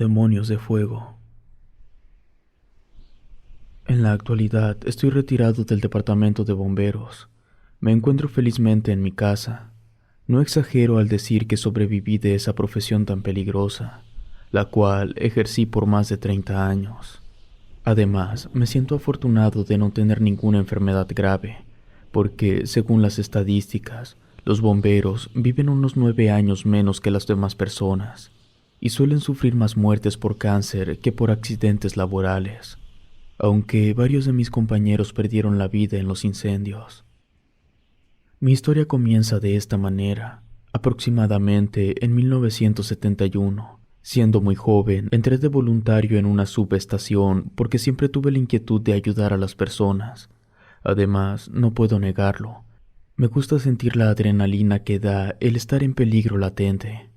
Demonios de fuego. En la actualidad estoy retirado del departamento de bomberos. Me encuentro felizmente en mi casa. No exagero al decir que sobreviví de esa profesión tan peligrosa, la cual ejercí por más de 30 años. Además, me siento afortunado de no tener ninguna enfermedad grave, porque, según las estadísticas, los bomberos viven unos 9 años menos que las demás personas, y suelen sufrir más muertes por cáncer que por accidentes laborales, aunque varios de mis compañeros perdieron la vida en los incendios. Mi historia comienza de esta manera. Aproximadamente en 1971, siendo muy joven, entré de voluntario en una subestación porque siempre tuve la inquietud de ayudar a las personas. Además, no puedo negarlo, me gusta sentir la adrenalina que da el estar en peligro latente.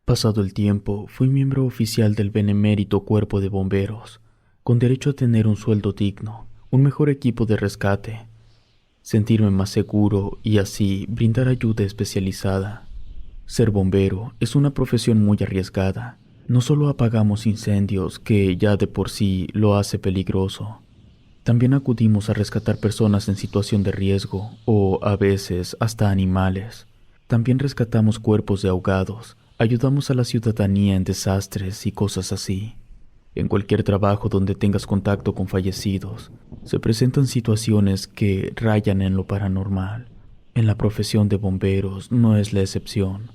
Pasado el tiempo, fui miembro oficial del benemérito Cuerpo de Bomberos, con derecho a tener un sueldo digno, un mejor equipo de rescate, sentirme más seguro y así brindar ayuda especializada. Ser bombero es una profesión muy arriesgada. No solo apagamos incendios, que ya de por sí lo hace peligroso. También acudimos a rescatar personas en situación de riesgo o, a veces, hasta animales. También rescatamos cuerpos de ahogados, ayudamos a la ciudadanía en desastres y cosas así. En cualquier trabajo donde tengas contacto con fallecidos, se presentan situaciones que rayan en lo paranormal. En la profesión de bomberos no es la excepción.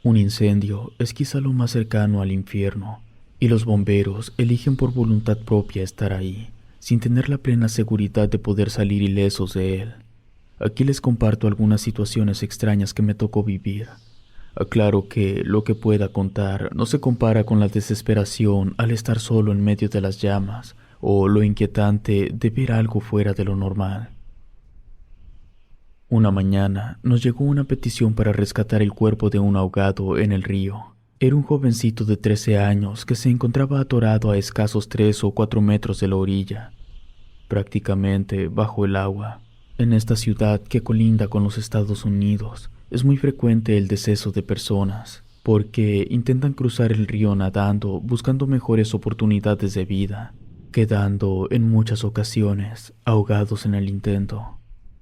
Un incendio es quizá lo más cercano al infierno, y los bomberos eligen por voluntad propia estar ahí, sin tener la plena seguridad de poder salir ilesos de él. Aquí les comparto algunas situaciones extrañas que me tocó vivir. Aclaro que lo que pueda contar no se compara con la desesperación al estar solo en medio de las llamas o lo inquietante de ver algo fuera de lo normal. Una mañana nos llegó una petición para rescatar el cuerpo de un ahogado en el río. Era un jovencito de 13 años que se encontraba atorado a escasos 3 o 4 metros de la orilla, prácticamente bajo el agua. En esta ciudad que colinda con los Estados Unidos, es muy frecuente el deceso de personas, porque intentan cruzar el río nadando buscando mejores oportunidades de vida, quedando en muchas ocasiones ahogados en el intento.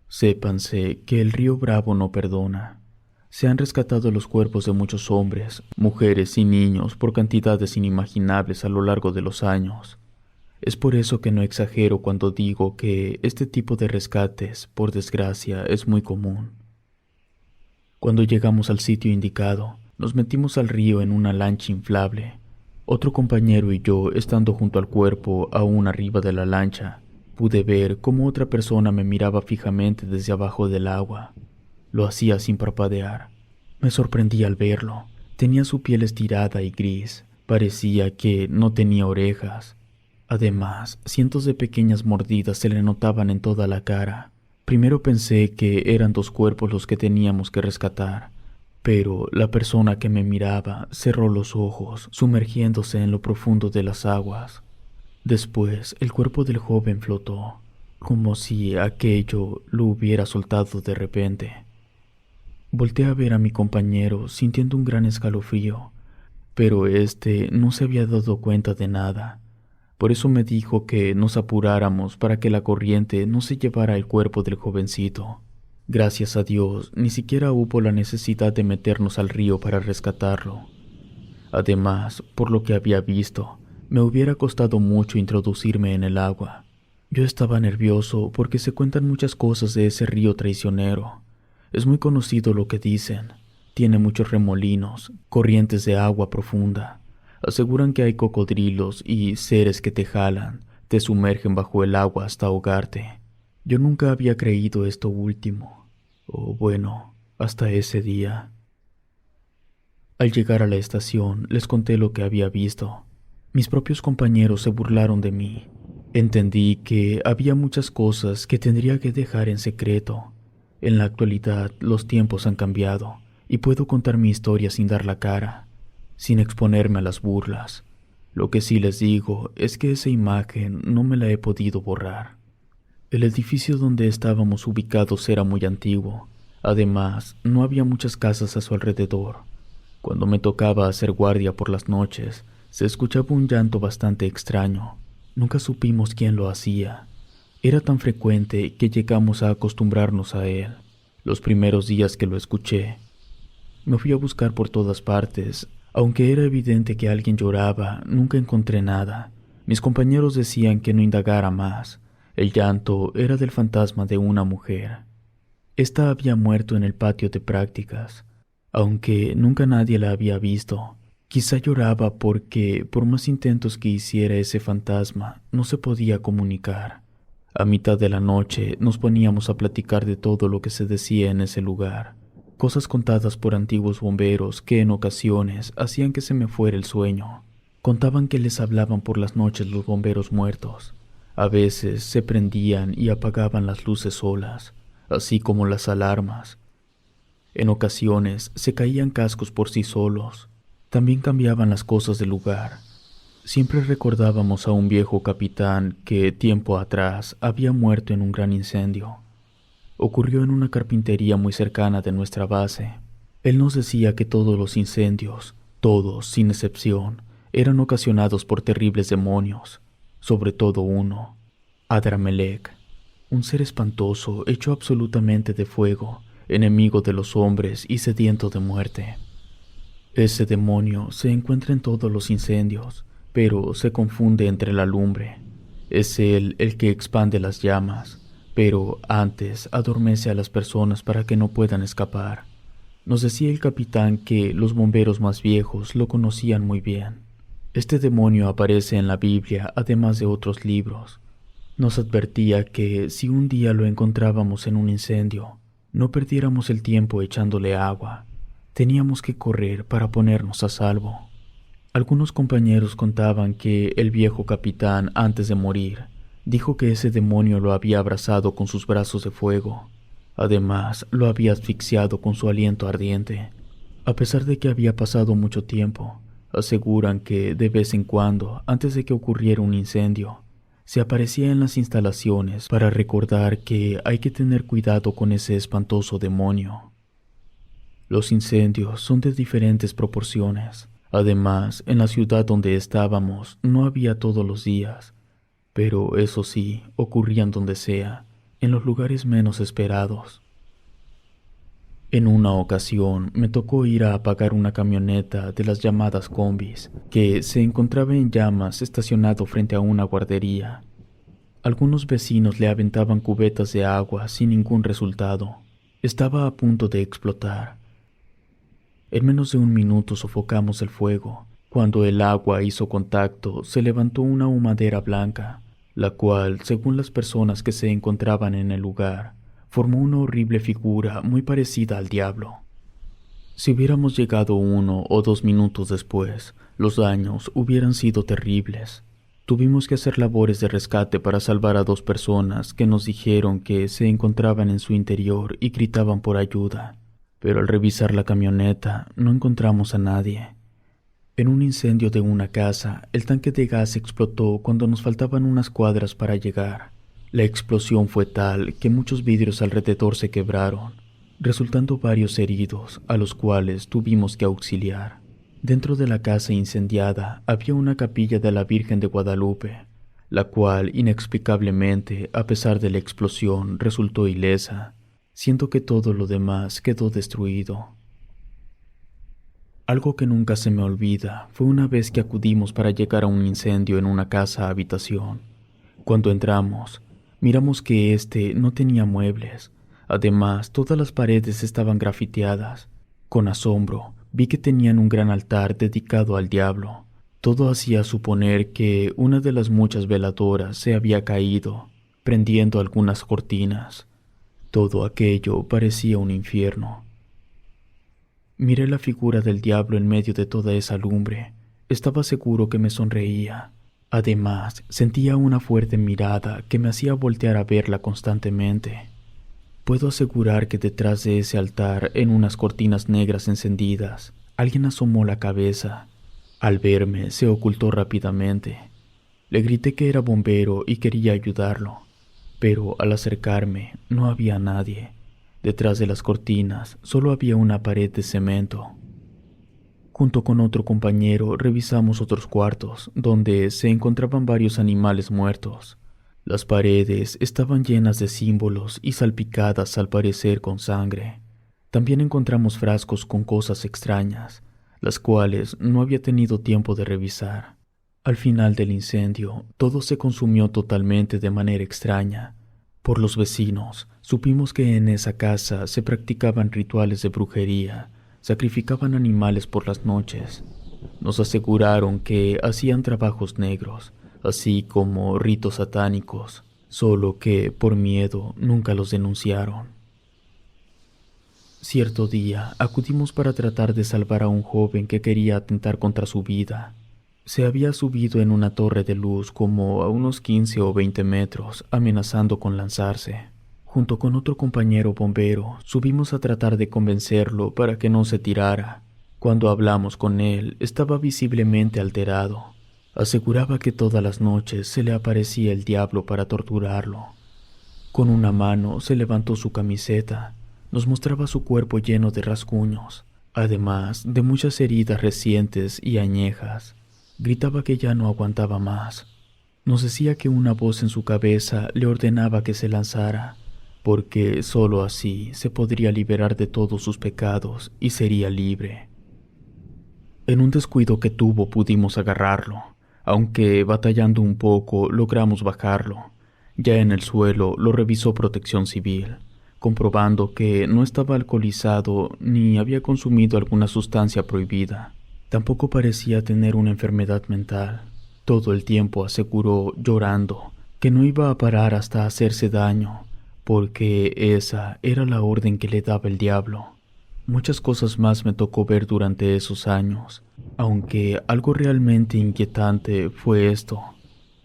Sépanse que el río Bravo no perdona. Se han rescatado los cuerpos de muchos hombres, mujeres y niños por cantidades inimaginables a lo largo de los años. Es por eso que no exagero cuando digo que este tipo de rescates, por desgracia, es muy común. Cuando llegamos al sitio indicado, nos metimos al río en una lancha inflable. Otro compañero y yo, estando junto al cuerpo, aún arriba de la lancha, pude ver cómo otra persona me miraba fijamente desde abajo del agua. Lo hacía sin parpadear. Me sorprendí al verlo. Tenía su piel estirada y gris. Parecía que no tenía orejas. Además, cientos de pequeñas mordidas se le notaban en toda la cara. Primero pensé que eran 2 cuerpos los que teníamos que rescatar, pero la persona que me miraba cerró los ojos, sumergiéndose en lo profundo de las aguas. Después, el cuerpo del joven flotó, como si aquello lo hubiera soltado de repente. Volteé a ver a mi compañero sintiendo un gran escalofrío, pero este no se había dado cuenta de nada. Por eso me dijo que nos apuráramos para que la corriente no se llevara el cuerpo del jovencito. Gracias a Dios, ni siquiera hubo la necesidad de meternos al río para rescatarlo. Además, por lo que había visto, me hubiera costado mucho introducirme en el agua. Yo estaba nervioso porque se cuentan muchas cosas de ese río traicionero. Es muy conocido lo que dicen. Tiene muchos remolinos, corrientes de agua profunda. Aseguran que hay cocodrilos y seres que te jalan, te sumergen bajo el agua hasta ahogarte. Yo nunca había creído esto último, o bueno, hasta ese día. Al llegar a la estación, les conté lo que había visto. Mis propios compañeros se burlaron de mí. Entendí que había muchas cosas que tendría que dejar en secreto. En la actualidad, los tiempos han cambiado, y puedo contar mi historia sin dar la cara, sin exponerme a las burlas. Lo que sí les digo es que esa imagen no me la he podido borrar. El edificio donde estábamos ubicados era muy antiguo. Además, no había muchas casas a su alrededor. Cuando me tocaba hacer guardia por las noches, Se escuchaba un llanto bastante extraño. Nunca supimos quién lo hacía. Era tan frecuente que llegamos a acostumbrarnos a él. Los primeros días que lo escuché, me fui a buscar por todas partes. Aunque era evidente que alguien lloraba, nunca encontré nada. Mis compañeros decían que no indagara más. El llanto era del fantasma de una mujer. Esta había muerto en el patio de prácticas, aunque nunca nadie la había visto. Quizá lloraba porque, por más intentos que hiciera ese fantasma, no se podía comunicar. A mitad de la noche nos poníamos a platicar de todo lo que se decía en ese lugar. Cosas contadas por antiguos bomberos que en ocasiones hacían que se me fuera el sueño. Contaban que les hablaban por las noches los bomberos muertos. A veces se prendían y apagaban las luces solas, así como las alarmas. En ocasiones se caían cascos por sí solos. También cambiaban las cosas de lugar. Siempre recordábamos a un viejo capitán que tiempo atrás había muerto en un gran incendio. Ocurrió en una carpintería muy cercana de nuestra base. Él nos decía que todos los incendios, todos sin excepción, eran ocasionados por terribles demonios, sobre todo uno, Adramelech, un ser espantoso hecho absolutamente de fuego, enemigo de los hombres y sediento de muerte. Ese demonio se encuentra en todos los incendios, pero se confunde entre la lumbre. Es él el que expande las llamas, pero antes adormece a las personas para que no puedan escapar. Nos decía el capitán que los bomberos más viejos lo conocían muy bien. Este demonio aparece en la Biblia, además de otros libros. Nos advertía que si un día lo encontrábamos en un incendio, no perdiéramos el tiempo echándole agua. Teníamos que correr para ponernos a salvo. Algunos compañeros contaban que el viejo capitán, antes de morir, dijo que ese demonio lo había abrazado con sus brazos de fuego. Además, lo había asfixiado con su aliento ardiente. A pesar de que había pasado mucho tiempo, aseguran que de vez en cuando, antes de que ocurriera un incendio, se aparecía en las instalaciones para recordar que hay que tener cuidado con ese espantoso demonio. Los incendios son de diferentes proporciones. Además, en la ciudad donde estábamos no había todos los días, pero eso sí, ocurrían donde sea, en los lugares menos esperados. En una ocasión me tocó ir a apagar una camioneta de las llamadas combis, que se encontraba en llamas estacionado frente a una guardería. Algunos vecinos le aventaban cubetas de agua sin ningún resultado. Estaba a punto de explotar. En menos de un minuto sofocamos el fuego. Cuando el agua hizo contacto, se levantó una humadera blanca, la cual, según las personas que se encontraban en el lugar, formó una horrible figura muy parecida al diablo. Si hubiéramos llegado 1 o 2 minutos después, los daños hubieran sido terribles. Tuvimos que hacer labores de rescate para salvar a 2 personas que nos dijeron que se encontraban en su interior y gritaban por ayuda. Pero al revisar la camioneta no encontramos a nadie. En un incendio de una casa, el tanque de gas explotó cuando nos faltaban unas cuadras para llegar. La explosión fue tal que muchos vidrios alrededor se quebraron, resultando varios heridos, a los cuales tuvimos que auxiliar. Dentro de la casa incendiada había una capilla de la Virgen de Guadalupe, la cual inexplicablemente, a pesar de la explosión, resultó ilesa. Siento que todo lo demás quedó destruido. Algo que nunca se me olvida fue una vez que acudimos para llegar a un incendio en una casa-habitación. Cuando entramos, miramos que este no tenía muebles. Además, todas las paredes estaban grafiteadas. Con asombro, vi que tenían un gran altar dedicado al diablo. Todo hacía suponer que una de las muchas veladoras se había caído, prendiendo algunas cortinas. Todo aquello parecía un infierno. Miré la figura del diablo en medio de toda esa lumbre. Estaba seguro que me sonreía. Además, sentía una fuerte mirada que me hacía voltear a verla constantemente. Puedo asegurar que detrás de ese altar, en unas cortinas negras encendidas, alguien asomó la cabeza. Al verme, se ocultó rápidamente. Le grité que era bombero y quería ayudarlo. Pero al acercarme no había nadie. Detrás de las cortinas solo había una pared de cemento. Junto con otro compañero revisamos otros cuartos, donde se encontraban varios animales muertos. Las paredes estaban llenas de símbolos y salpicadas al parecer con sangre. También encontramos frascos con cosas extrañas, las cuales no había tenido tiempo de revisar. Al final del incendio, todo se consumió totalmente de manera extraña. Por los vecinos, supimos que en esa casa se practicaban rituales de brujería, sacrificaban animales por las noches. Nos aseguraron que hacían trabajos negros, así como ritos satánicos, solo que, por miedo, nunca los denunciaron. Cierto día, acudimos para tratar de salvar a un joven que quería atentar contra su vida. Se había subido en una torre de luz como a unos 15 o 20 metros, amenazando con lanzarse. Junto con otro compañero bombero, subimos a tratar de convencerlo para que no se tirara. Cuando hablamos con él, estaba visiblemente alterado. Aseguraba que todas las noches se le aparecía el diablo para torturarlo. Con una mano se levantó su camiseta, nos mostraba su cuerpo lleno de rasguños, además de muchas heridas recientes y añejas. Gritaba que ya no aguantaba más. Nos decía que una voz en su cabeza le ordenaba que se lanzara, porque sólo así se podría liberar de todos sus pecados y sería libre. En un descuido que tuvo pudimos agarrarlo, aunque batallando un poco logramos bajarlo. Ya en el suelo lo revisó Protección Civil, comprobando que no estaba alcoholizado ni había consumido alguna sustancia prohibida. Tampoco parecía tener una enfermedad mental. Todo el tiempo aseguró, llorando, que no iba a parar hasta hacerse daño, porque esa era la orden que le daba el diablo. Muchas cosas más me tocó ver durante esos años, aunque algo realmente inquietante fue esto.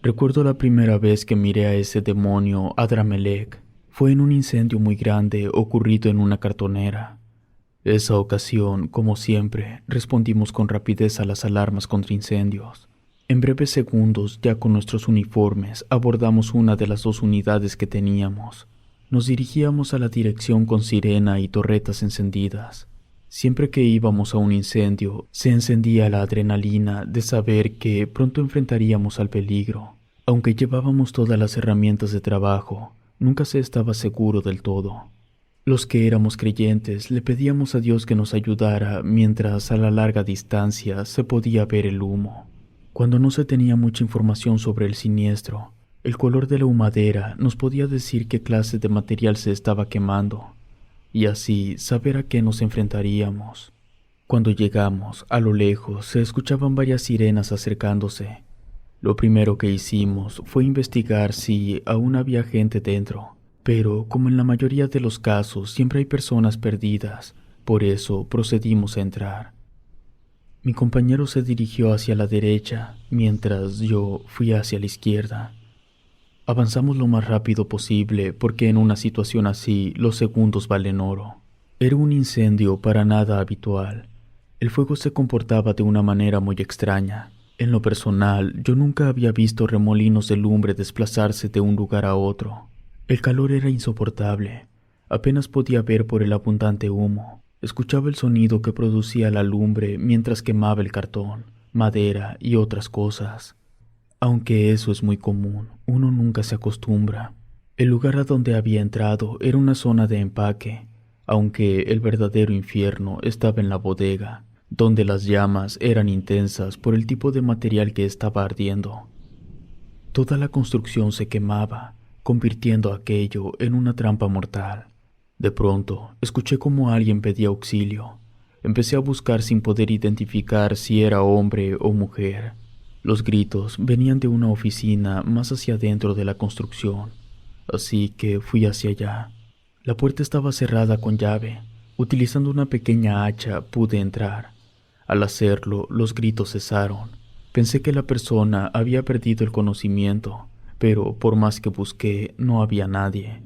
Recuerdo la primera vez que miré a ese demonio Adramelech. Fue en un incendio muy grande ocurrido en una cartonera. Esa ocasión, como siempre, respondimos con rapidez a las alarmas contra incendios. En breves segundos, ya con nuestros uniformes, abordamos una de las 2 unidades que teníamos. Nos dirigíamos a la dirección con sirena y torretas encendidas. Siempre que íbamos a un incendio, se encendía la adrenalina de saber que pronto enfrentaríamos al peligro. Aunque llevábamos todas las herramientas de trabajo, nunca se estaba seguro del todo. Los que éramos creyentes le pedíamos a Dios que nos ayudara mientras a la larga distancia se podía ver el humo. Cuando no se tenía mucha información sobre el siniestro, el color de la humadera nos podía decir qué clase de material se estaba quemando, y así saber a qué nos enfrentaríamos. Cuando llegamos, a lo lejos se escuchaban varias sirenas acercándose. Lo primero que hicimos fue investigar si aún había gente dentro, pero como en la mayoría de los casos siempre hay personas perdidas, por eso procedimos a entrar. Mi compañero se dirigió hacia la derecha, mientras yo fui hacia la izquierda. Avanzamos lo más rápido posible porque en una situación así los segundos valen oro. Era un incendio para nada habitual. El fuego se comportaba de una manera muy extraña. En lo personal, yo nunca había visto remolinos de lumbre desplazarse de un lugar a otro. El calor era insoportable. Apenas podía ver por el abundante humo. Escuchaba el sonido que producía la lumbre mientras quemaba el cartón, madera y otras cosas. Aunque eso es muy común, uno nunca se acostumbra. El lugar a donde había entrado era una zona de empaque, aunque el verdadero infierno estaba en la bodega, donde las llamas eran intensas por el tipo de material que estaba ardiendo. Toda la construcción se quemaba, convirtiendo aquello en una trampa mortal. De pronto, escuché como alguien pedía auxilio. Empecé a buscar sin poder identificar si era hombre o mujer. Los gritos venían de una oficina más hacia adentro de la construcción, así que fui hacia allá. La puerta estaba cerrada con llave. Utilizando una pequeña hacha pude entrar. Al hacerlo, los gritos cesaron. Pensé que la persona había perdido el conocimiento, pero por más que busqué, no había nadie.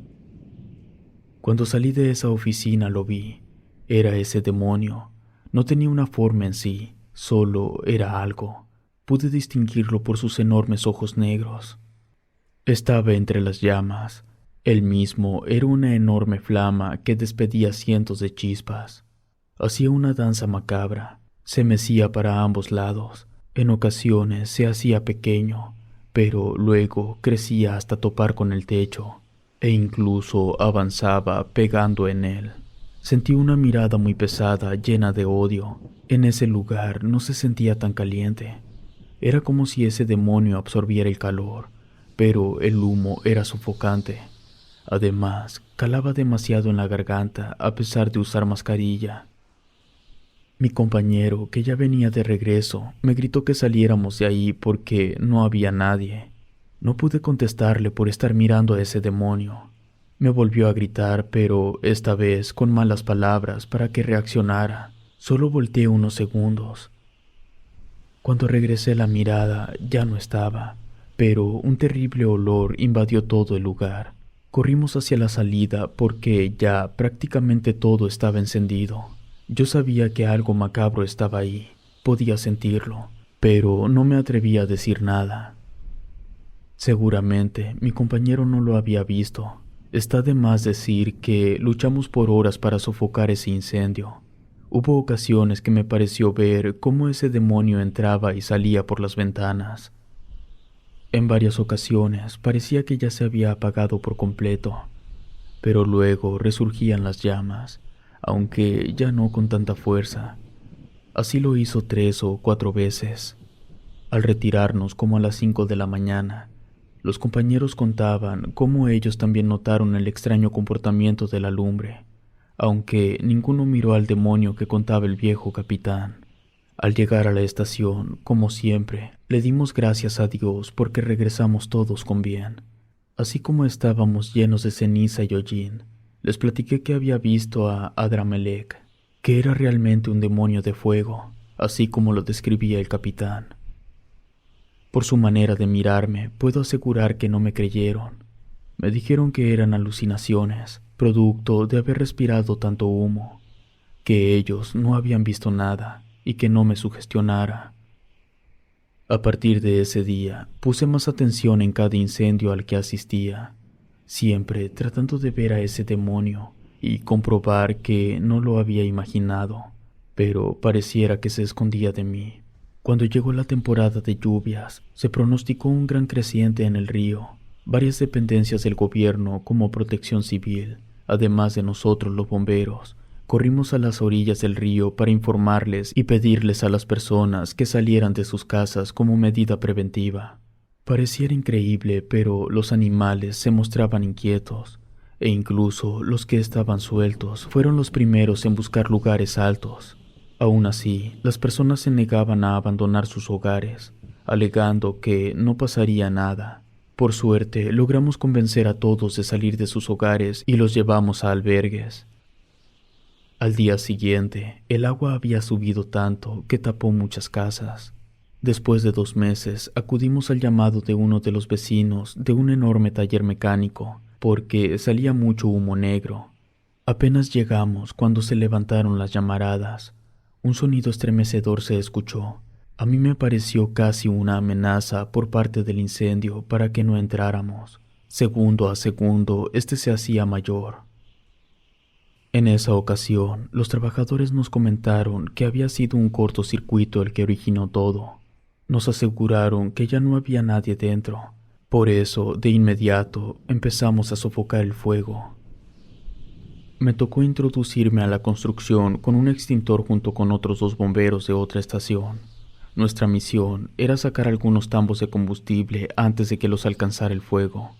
Cuando salí de esa oficina lo vi. Era ese demonio. No tenía una forma en sí, solo era algo. Pude distinguirlo por sus enormes ojos negros. Estaba entre las llamas. Él mismo era una enorme flama que despedía cientos de chispas. Hacía una danza macabra. Se mecía para ambos lados. En ocasiones se hacía pequeño, pero luego crecía hasta topar con el techo, e incluso avanzaba pegando en él. Sentí una mirada muy pesada, llena de odio. En ese lugar no se sentía tan caliente. Era como si ese demonio absorbiera el calor, pero el humo era sofocante. Además, calaba demasiado en la garganta a pesar de usar mascarilla. Mi compañero, que ya venía de regreso, me gritó que saliéramos de ahí porque no había nadie. No pude contestarle por estar mirando a ese demonio. Me volvió a gritar, pero esta vez con malas palabras para que reaccionara. Solo volteé unos segundos. Cuando regresé la mirada ya no estaba, pero un terrible olor invadió todo el lugar. Corrimos hacia la salida porque ya prácticamente todo estaba encendido. Yo sabía que algo macabro estaba ahí, podía sentirlo, pero no me atrevía a decir nada. Seguramente mi compañero no lo había visto. Está de más decir que luchamos por horas para sofocar ese incendio. Hubo ocasiones que me pareció ver cómo ese demonio entraba y salía por las ventanas. En varias ocasiones parecía que ya se había apagado por completo, pero luego resurgían las llamas, aunque ya no con tanta fuerza. Así lo hizo 3 o 4 veces. Al retirarnos como a las 5 de la mañana, los compañeros contaban cómo ellos también notaron el extraño comportamiento de la lumbre, aunque ninguno miró al demonio que contaba el viejo capitán. Al llegar a la estación, como siempre, le dimos gracias a Dios porque regresamos todos con bien. Así como estábamos llenos de ceniza y hollín, les platiqué que había visto a Adramelech, que era realmente un demonio de fuego, así como lo describía el capitán. Por su manera de mirarme, puedo asegurar que no me creyeron. Me dijeron que eran alucinaciones, producto de haber respirado tanto humo, que ellos no habían visto nada y que no me sugestionara. A partir de ese día, puse más atención en cada incendio al que asistía, siempre tratando de ver a ese demonio y comprobar que no lo había imaginado, pero pareciera que se escondía de mí. Cuando llegó la temporada de lluvias, se pronosticó un gran creciente en el río. Varias dependencias del gobierno, como Protección Civil, además de nosotros los bomberos, corrimos a las orillas del río para informarles y pedirles a las personas que salieran de sus casas como medida preventiva. Pareciera increíble, pero los animales se mostraban inquietos, e incluso los que estaban sueltos fueron los primeros en buscar lugares altos. Aún así, las personas se negaban a abandonar sus hogares, alegando que no pasaría nada. Por suerte, logramos convencer a todos de salir de sus hogares y los llevamos a albergues. Al día siguiente, el agua había subido tanto que tapó muchas casas. Después de 2 meses, acudimos al llamado de uno de los vecinos de un enorme taller mecánico, porque salía mucho humo negro. Apenas llegamos cuando se levantaron las llamaradas. Un sonido estremecedor se escuchó. A mí me pareció casi una amenaza por parte del incendio para que no entráramos. Segundo a segundo, este se hacía mayor. En esa ocasión, los trabajadores nos comentaron que había sido un cortocircuito el que originó todo. Nos aseguraron que ya no había nadie dentro. Por eso, de inmediato, empezamos a sofocar el fuego. Me tocó introducirme a la construcción con un extintor junto con otros 2 bomberos de otra estación. Nuestra misión era sacar algunos tambos de combustible antes de que los alcanzara el fuego.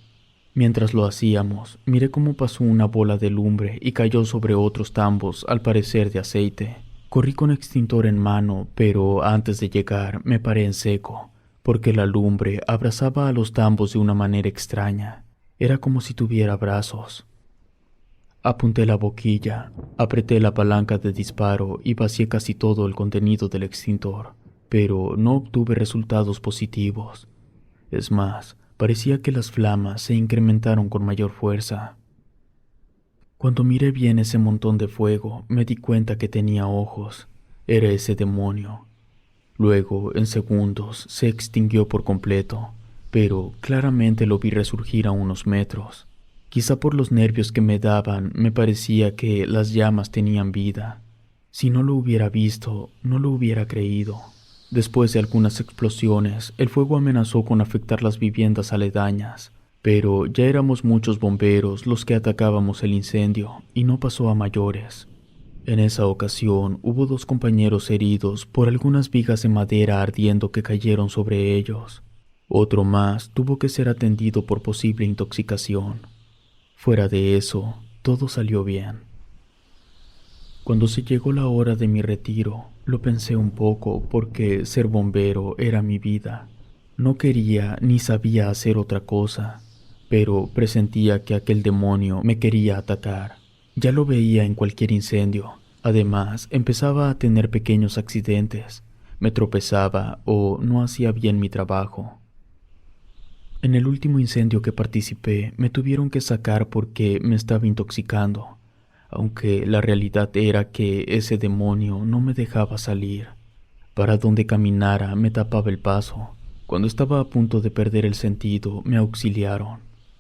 Mientras lo hacíamos, miré cómo pasó una bola de lumbre y cayó sobre otros tambos, al parecer de aceite. Corrí con extintor en mano, pero antes de llegar me paré en seco, porque la lumbre abrazaba a los tambos de una manera extraña. Era como si tuviera brazos. Apunté la boquilla, apreté la palanca de disparo y vacié casi todo el contenido del extintor, pero no obtuve resultados positivos. Es más, parecía que las flamas se incrementaron con mayor fuerza. Cuando miré bien ese montón de fuego, me di cuenta que tenía ojos. Era ese demonio. Luego, en segundos, se extinguió por completo, pero claramente lo vi resurgir a unos metros. Quizá por los nervios que me daban, me parecía que las llamas tenían vida. Si no lo hubiera visto, no lo hubiera creído. Después de algunas explosiones, el fuego amenazó con afectar las viviendas aledañas, pero ya éramos muchos bomberos los que atacábamos el incendio y no pasó a mayores. En esa ocasión hubo 2 compañeros heridos por algunas vigas de madera ardiendo que cayeron sobre ellos. Otro más tuvo que ser atendido por posible intoxicación. Fuera de eso, todo salió bien. Cuando se llegó la hora de mi retiro, lo pensé un poco porque ser bombero era mi vida. No quería ni sabía hacer otra cosa, pero presentía que aquel demonio me quería atacar. Ya lo veía en cualquier incendio. Además, empezaba a tener pequeños accidentes. Me tropezaba o no hacía bien mi trabajo. En el último incendio que participé, me tuvieron que sacar porque me estaba intoxicando, aunque la realidad era que ese demonio no me dejaba salir. Para donde caminara me tapaba el paso. Cuando estaba a punto de perder el sentido, me auxiliaron.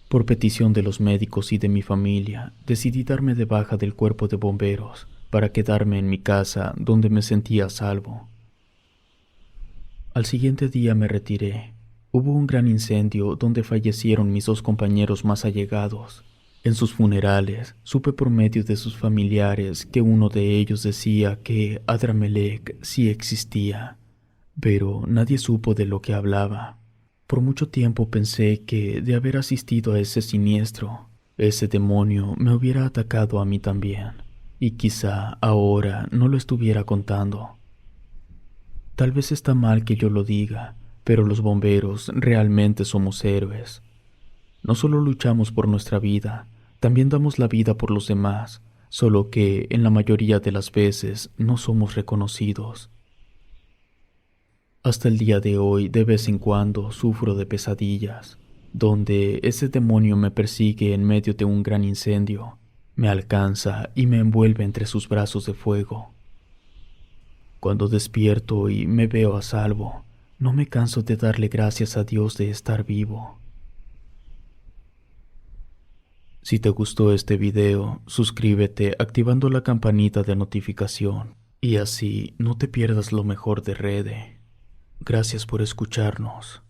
Por petición de los médicos y de mi familia, decidí darme de baja del cuerpo de bomberos para quedarme en mi casa donde me sentía a salvo. Al siguiente día me retiré. Hubo un gran incendio donde fallecieron mis 2 compañeros más allegados. En sus funerales, supe por medio de sus familiares que uno de ellos decía que Adramelech sí existía, pero nadie supo de lo que hablaba. Por mucho tiempo pensé que, de haber asistido a ese siniestro, ese demonio me hubiera atacado a mí también, y quizá ahora no lo estuviera contando. Tal vez está mal que yo lo diga, pero los bomberos realmente somos héroes. No solo luchamos por nuestra vida, también damos la vida por los demás, solo que en la mayoría de las veces no somos reconocidos. Hasta el día de hoy, de vez en cuando, sufro de pesadillas, donde ese demonio me persigue en medio de un gran incendio, me alcanza y me envuelve entre sus brazos de fuego. Cuando despierto y me veo a salvo, no me canso de darle gracias a Dios de estar vivo. Si te gustó este video, suscríbete activando la campanita de notificación y así no te pierdas lo mejor de Rede. Gracias por escucharnos.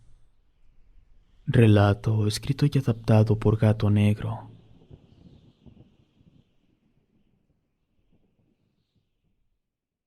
Relato escrito y adaptado por Gato Negro.